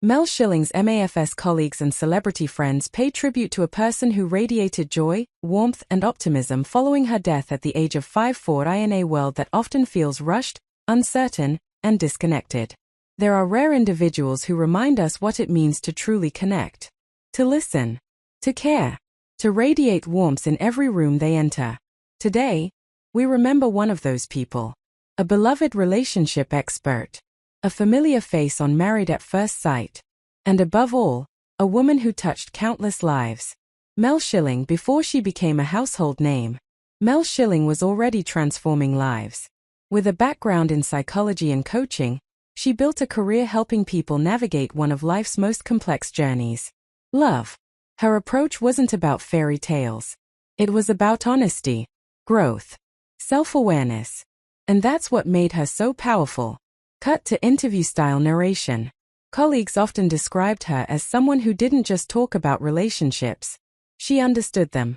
Mel Schilling's MAFS colleagues and celebrity friends pay tribute to a person who radiated joy, warmth, and optimism following her death at the age of 54 in a world that often feels rushed, uncertain, and disconnected. There are rare individuals who remind us what it means to truly connect, to listen, to care, to radiate warmth in every room they enter. Today, we remember one of those people. A beloved relationship expert. A familiar face on Married at First Sight. And above all, a woman who touched countless lives. Mel Schilling. Before she became a household name, Mel Schilling was already transforming lives. With a background in psychology and coaching, she built a career helping people navigate one of life's most complex journeys. Love. Her approach wasn't about fairy tales. It was about honesty, growth, self-awareness. And that's what made her so powerful. Cut to interview-style narration. Colleagues often described her as someone who didn't just talk about relationships. She understood them.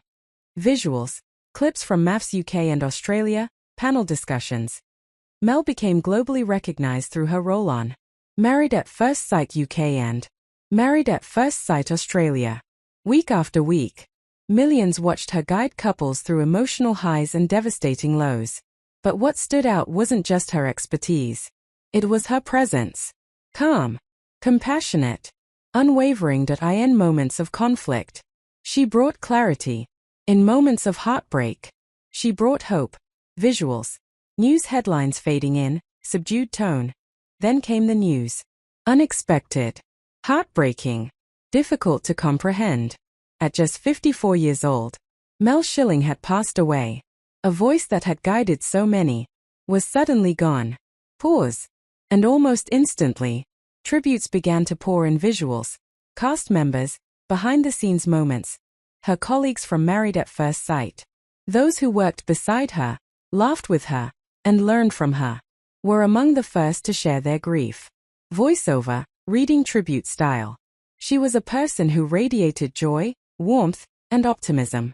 Visuals. Clips from MAFS UK and Australia, panel discussions. Mel became globally recognized through her role on Married at First Sight UK and Married at First Sight Australia. Week after week, millions watched her guide couples through emotional highs and devastating lows. But what stood out wasn't just her expertise. It was her presence. Calm, compassionate, unwavering in moments of conflict. She brought clarity. In moments of heartbreak, she brought hope. Visuals. News headlines fading in, subdued tone. Then came the news. Unexpected. Heartbreaking. Difficult to comprehend. At just 54 years old, Mel Schilling had passed away. A voice that had guided so many was suddenly gone. Pause. And almost instantly, tributes began to pour in. Visuals, cast members, behind-the-scenes moments, her colleagues from Married at First Sight, those who worked beside her, laughed with her, and learned from her, were among the first to share their grief. Voiceover, reading tribute style. She was a person who radiated joy, warmth, and optimism.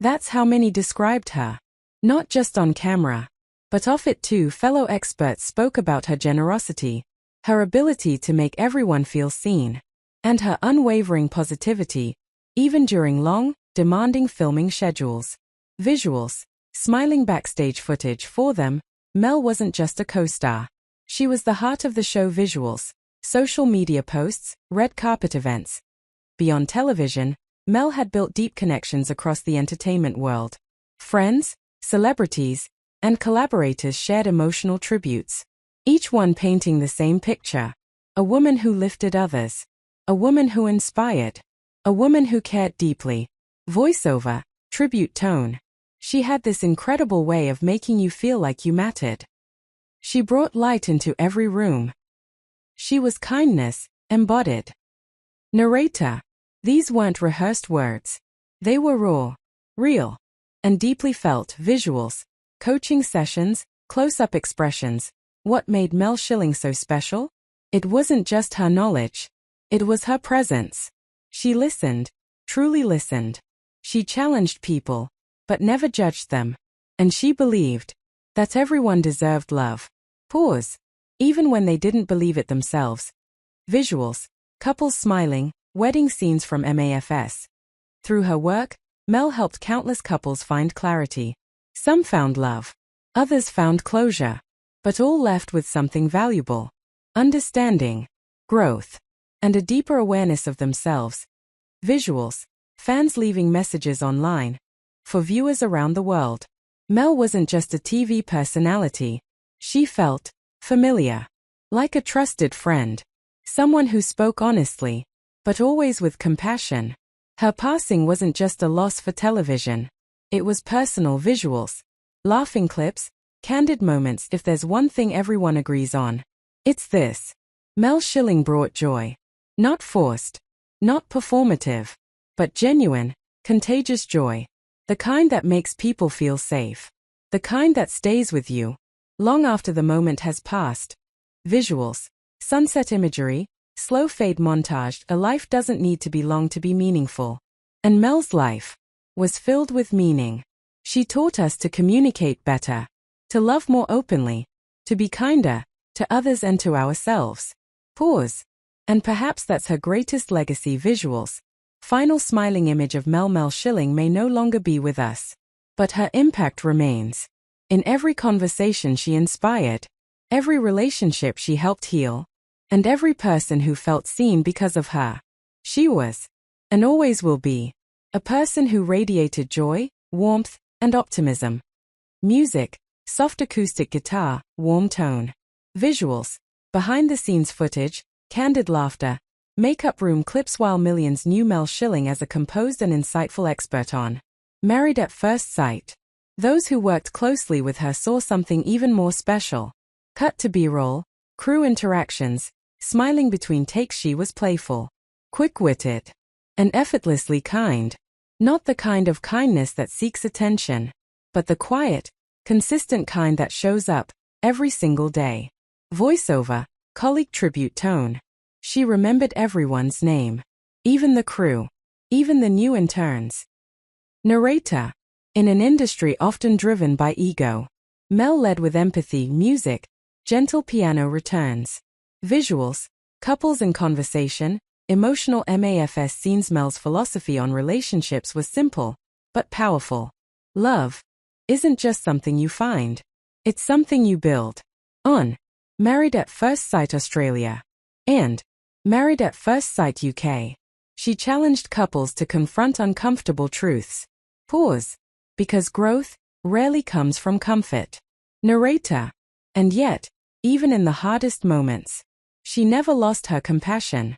That's how many described her. Not just on camera, but off it too. Fellow experts spoke about her generosity, her ability to make everyone feel seen, and her unwavering positivity, even during long, demanding filming schedules. Visuals. Smiling backstage footage. For them, Mel wasn't just a co-star. She was the heart of the show. Visuals. Social media posts, red carpet events. Beyond television, Mel had built deep connections across the entertainment world. Friends, celebrities, and collaborators shared emotional tributes, each one painting the same picture. A woman who lifted others. A woman who inspired. A woman who cared deeply. Voiceover, tribute tone. She had this incredible way of making you feel like you mattered. She brought light into every room. She was kindness, embodied. Narrator. These weren't rehearsed words. They were raw, real, and deeply felt. Visuals. Coaching sessions, close-up expressions. What made Mel Schilling so special? It wasn't just her knowledge. It was her presence. She listened, truly listened. She challenged people, but never judged them. And she believed that everyone deserved love. Pause. Even when they didn't believe it themselves. Visuals. Couples smiling, wedding scenes from MAFS. Through her work, Mel helped countless couples find clarity. Some found love. Others found closure. But all left with something valuable. Understanding, growth, and a deeper awareness of themselves. Visuals. Fans leaving messages online. For viewers around the world. Mel wasn't just a TV personality. She felt familiar. Like a trusted friend. Someone who spoke honestly, but always with compassion. Her passing wasn't just a loss for television. It was personal. Visuals. Laughing clips, candid moments. If there's one thing everyone agrees on, it's this. Mel Schilling brought joy. Not forced. Not performative. But genuine, contagious joy. The kind that makes people feel safe. The kind that stays with you long after the moment has passed. Visuals. Sunset imagery, slow fade montaged. A life doesn't need to be long to be meaningful. And Mel's life was filled with meaning. She taught us to communicate better, to love more openly, to be kinder to others and to ourselves. Pause. And perhaps that's her greatest legacy: visuals. Final smiling image of Mel Schilling may no longer be with us. But her impact remains. In every conversation she inspired, every relationship she helped heal, and every person who felt seen because of her. She was, and always will be, a person who radiated joy, warmth, and optimism. Music, soft acoustic guitar, warm tone. Visuals, behind-the-scenes footage, candid laughter, makeup room clips. While millions knew Mel Schilling as a composed and insightful expert on Married at First Sight, those who worked closely with her saw something even more special. Cut to B-roll, crew interactions, smiling between takes. She was playful, quick-witted, and effortlessly kind. Not the kind of kindness that seeks attention, but the quiet, consistent kind that shows up every single day. Voiceover, colleague tribute tone. She remembered everyone's name, even the crew, even the new interns. Narrator, in an industry often driven by ego, Mel led with empathy. Music, gentle piano returns. Visuals, couples in conversation, emotional MAFS scenes. Mel's philosophy on relationships was simple, but powerful. Love isn't just something you find. It's something you build. On Married at First Sight Australia and Married at First Sight UK, she challenged couples to confront uncomfortable truths. Pause. Because growth rarely comes from comfort. Narrator. And yet, even in the hardest moments, she never lost her compassion.